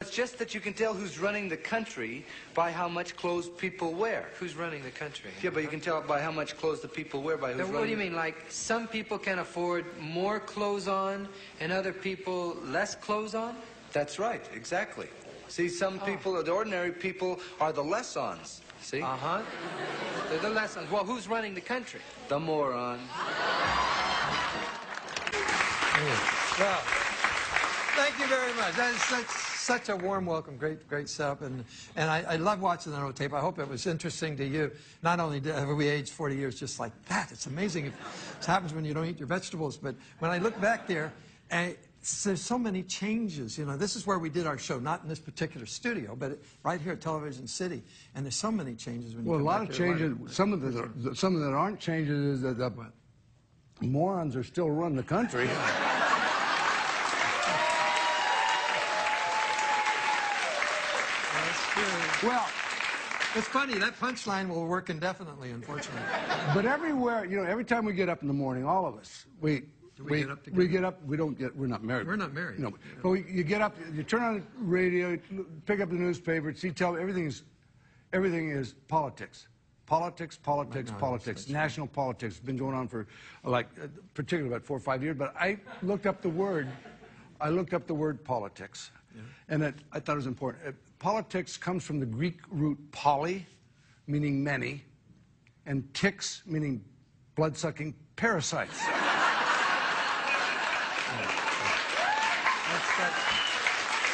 It's just that you can tell who's running the country by how much clothes people wear. Who's running the country? Yeah, but you can tell by how much clothes the people wear by who's running. What do you mean? Like some people can afford more clothes on and other people less clothes on? That's right, exactly. See, some people, the ordinary people, are the less-ons. See? Uh-huh. They're the less-ons. Well, who's running the country? The moron. Well, thank you very much. That's such a warm welcome. Great stuff. And I love watching the tape. I hope it was interesting to you. Not only have we aged 40 years just like that, it's amazing. It happens when you don't eat your vegetables. But when I look back there, there's so many changes. You know, this is where we did our show, not in this particular studio, but right here at Television City. And there's so many changes. When you well, a lot of changes. Some of that aren't changes is that the morons are still running the country. Well, it's funny, that punchline will work indefinitely, unfortunately. But everywhere, you know, every time we get up in the morning, all of us, we get up, we're not married. We're not married. No, but you get up, you turn on the radio, pick up the newspaper, see, everything is politics. Politics. National politics. It's been going on for, particularly about 4 or 5 years. But I looked up the word politics. Yeah. And I thought it was important. Politics comes from the Greek root poly, meaning many, and ticks, meaning blood-sucking parasites.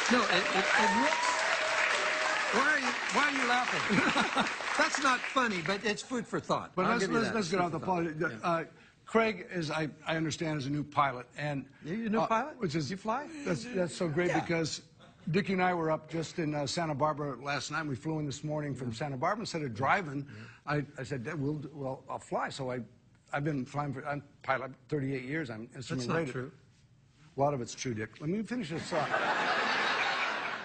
No, it looks... Why are you laughing? That's not funny, but it's food for thought. But let's get off the politics. Yeah. Craig is, I understand, is a new pilot, and you a new pilot? Which is you fly? That's so great because Dickie and I were up just in Santa Barbara last night. We flew in this morning from Santa Barbara. Instead of driving, I said, well, I'll fly. So I've been flying I'm pilot 38 years. I'm instrument rated. That's not true. A lot of it's true, Dick. Let me finish this thought.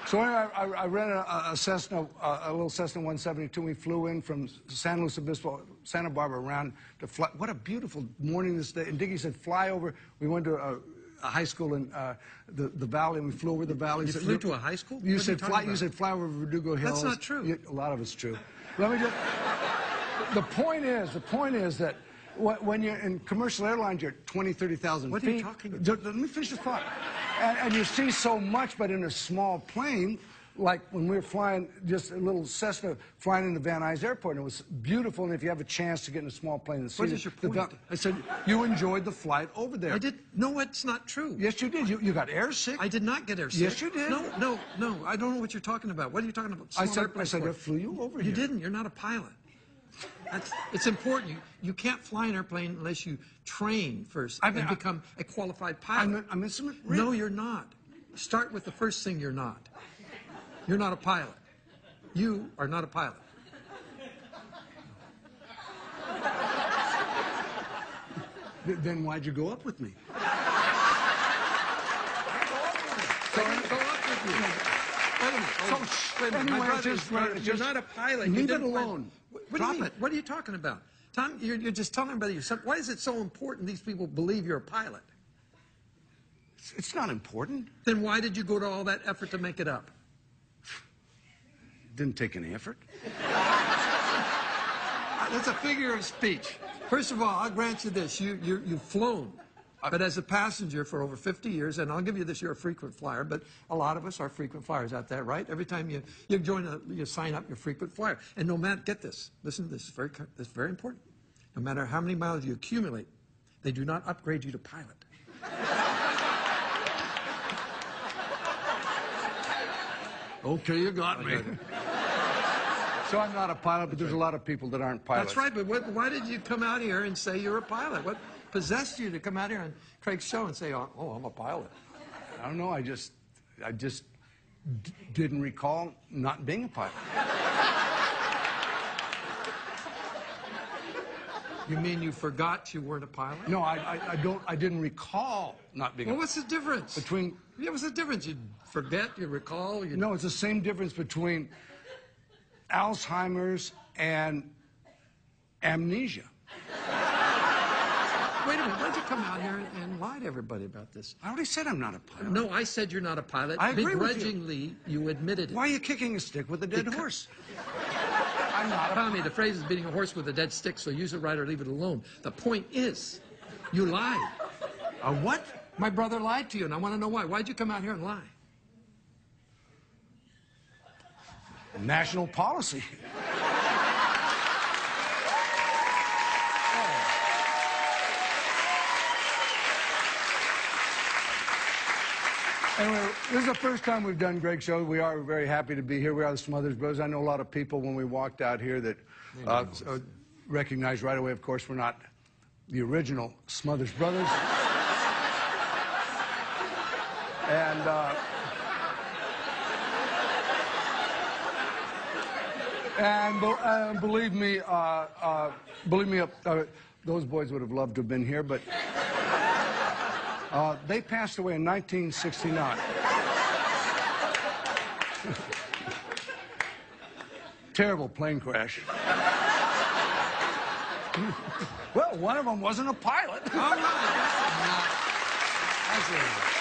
So anyway, I rented a Cessna, a little Cessna 172. We flew in from San Luis Obispo, Santa Barbara, around to fly. What a beautiful morning this day. And Dickie said, fly over. We went to a high school in the valley, and we flew over the valley. You flew to a high school? You said fly over Verdugo Hills. That's not true. A lot of it's true. Let me just... The point is that when you're in commercial airlines, you're at 20, 30,000 feet. What are you talking about? Let me finish the thought. And you see so much, but in a small plane, like when we were flying, just a little Cessna flying into Van Nuys Airport, and it was beautiful, and if you have a chance to get in a small plane and see what is your point? I said, you enjoyed the flight over there. I did. No, it's not true. Yes, you did. You got airsick. I did not get airsick. Yes, you did. No. I don't know what you're talking about. What are you talking about? I said I flew you over here. You didn't. You're not a pilot. It's important. You can't fly an airplane unless you train first and become a qualified pilot. I'm instrument. No, you're not. Start with the first thing you're not. You're not a pilot. You are not a pilot. Then why'd you go up with me? So I didn't go up with you. Wait a minute. My brother, you're not a pilot. Leave it alone. What do you mean? What are you talking about? Tom, you're just telling everybody why is it so important these people believe you're a pilot? It's not important. Then why did you go to all that effort to make it up? Didn't take any effort. That's a figure of speech. First of all, I'll grant you this. You've flown. But as a passenger for over 50 years, and I'll give you this, you're a frequent flyer, but a lot of us are frequent flyers out there, right? Every time you join you sign up, you're a frequent flyer. And no matter, get this, listen to this, this is very important. No matter how many miles you accumulate, they do not upgrade you to pilot. Okay, you got me. So I'm not a pilot, but there's a lot of people that aren't pilots. That's right, but why did you come out here and say you're a pilot? What possessed you to come out here on Craig's show and say, oh, I'm a pilot? I don't know, I just didn't recall not being a pilot. You mean you forgot you weren't a pilot? No, I didn't recall not being a pilot. Well, what's the difference? Yeah, what's the difference? You forget, you recall? No, it's the same difference between Alzheimer's and amnesia. Wait a minute. Why'd you come out here and lie to everybody about this? I already said I'm not a pilot. No, I said you're not a pilot. I agree with you. Begrudgingly, you admitted it. Why are you kicking a stick with a dead horse? I'm not a... Tommy, the phrase is beating a horse with a dead stick, so use it right or leave it alone. The point is, you lied. A what? My brother lied to you, and I want to know why. Why'd you come out here and lie? National policy. Anyway, this is the first time we've done Greg's show. We are very happy to be here. We are the Smothers Brothers. I know a lot of people when we walked out here that recognized right away, of course, we're not the original Smothers Brothers. And believe me, those boys would have loved to have been here, but they passed away in 1969. Terrible plane crash. Well, one of them wasn't a pilot. All right. That's it.